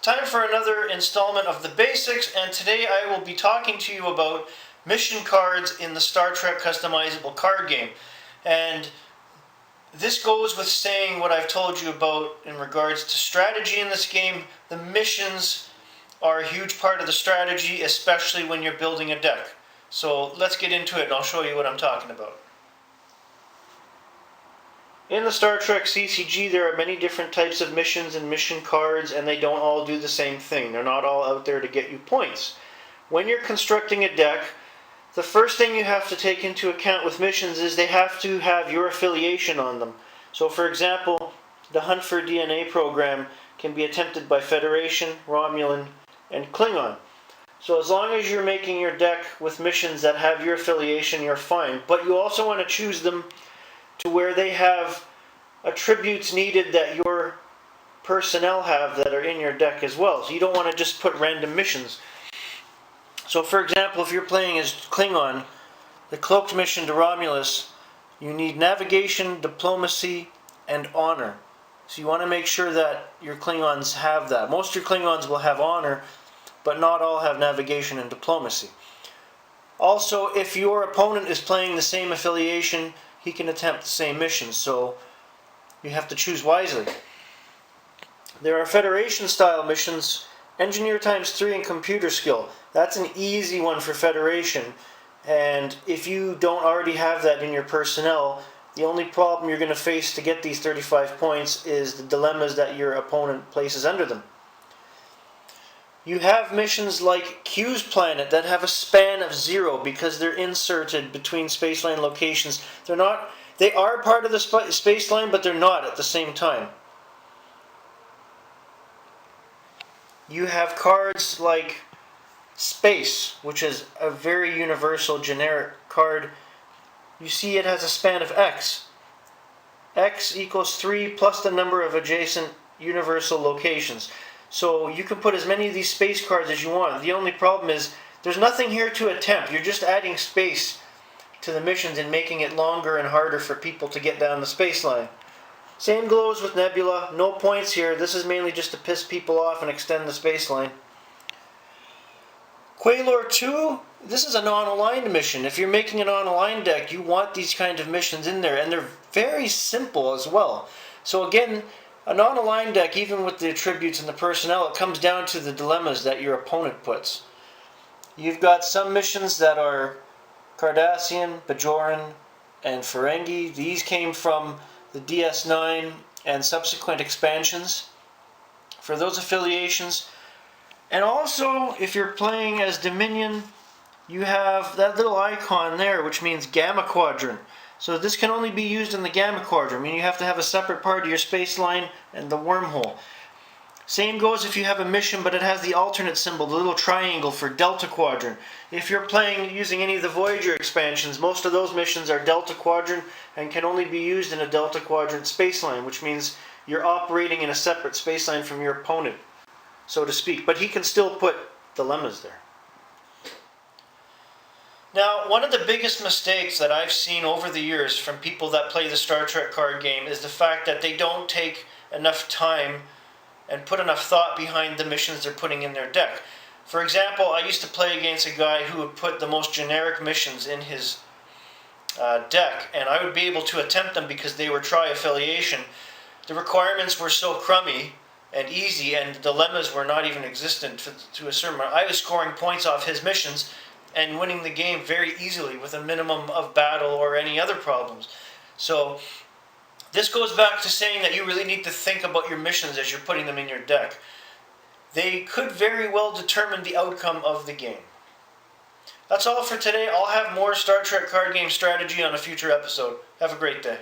Time for another installment of the basics, and today I will be talking to you about mission cards in the Star Trek customizable card game. And this goes with saying what I've told you about in regards to strategy in this game. The missions are a huge part of the strategy, especially when you're building a deck. So let's get into it and I'll show you what I'm talking about. In the Star Trek CCG, there are many different types of missions and mission cards, and they don't all do the same thing. They're not all out there to get you points. When you're constructing a deck, the first thing you have to take into account with missions is they have to have your affiliation on them. So for example, the Hunt for DNA program can be attempted by Federation, Romulan, and Klingon. So as long as you're making your deck with missions that have your affiliation, you're fine. But you also want to choose them to where they have attributes needed that your personnel have that are in your deck as well. So you don't want to just put random missions. So for example, if you're playing as Klingon, the cloaked mission to Romulus, you need navigation, diplomacy, and honor. So you want to make sure that your Klingons have that. Most of your Klingons will have honor, but not all have navigation and diplomacy. Also, if your opponent is playing the same affiliation, he can attempt the same mission, so you have to choose wisely. There are Federation-style missions, Engineer ×3 and Computer Skill. That's an easy one for Federation, and if you don't already have that in your personnel, the only problem you're going to face to get these 35 points is the dilemmas that your opponent places under them. You have missions like Q's Planet that have a span of 0 because they're inserted between spaceline locations. They are part of the spaceline, but they're not at the same time. You have cards like Space, which is a very universal generic card. You see it has a span of X. X equals 3 plus the number of adjacent universal locations. So you can put as many of these space cards as you want. The only problem is there's nothing here to attempt. You're just adding space to the missions and making it longer and harder for people to get down the space line. Same goes with Nebula. No points here. This is mainly just to piss people off and extend the space line. Quadrant 2, this is a non-aligned mission. If you're making a non-aligned deck, you want these kind of missions in there, and they're very simple as well. So again, a non-aligned deck, even with the attributes and the personnel, it comes down to the dilemmas that your opponent puts. You've got some missions that are Cardassian, Bajoran, and Ferengi. These came from the DS9 and subsequent expansions for those affiliations. And also, if you're playing as Dominion, you have that little icon there, which means Gamma Quadrant. So this can only be used in the Gamma Quadrant. I mean, you have to have a separate part of your space line and the wormhole. Same goes if you have a mission, but it has the alternate symbol, the little triangle for Delta Quadrant. If you're playing using any of the Voyager expansions, most of those missions are Delta Quadrant and can only be used in a Delta Quadrant space line, which means you're operating in a separate space line from your opponent, so to speak. But he can still put dilemmas there. Now, one of the biggest mistakes that I've seen over the years from people that play the Star Trek card game is the fact that they don't take enough time and put enough thought behind the missions they're putting in their deck. For example, I used to play against a guy who would put the most generic missions in his deck, and I would be able to attempt them because they were tri-affiliation. The requirements were so crummy and easy, and the dilemmas were not even existent to a certain amount. I was scoring points off his missions and winning the game very easily with a minimum of battle or any other problems. So this goes back to saying that you really need to think about your missions as you're putting them in your deck. They could very well determine the outcome of the game. That's all for today. I'll have more Star Trek card game strategy on a future episode. Have a great day.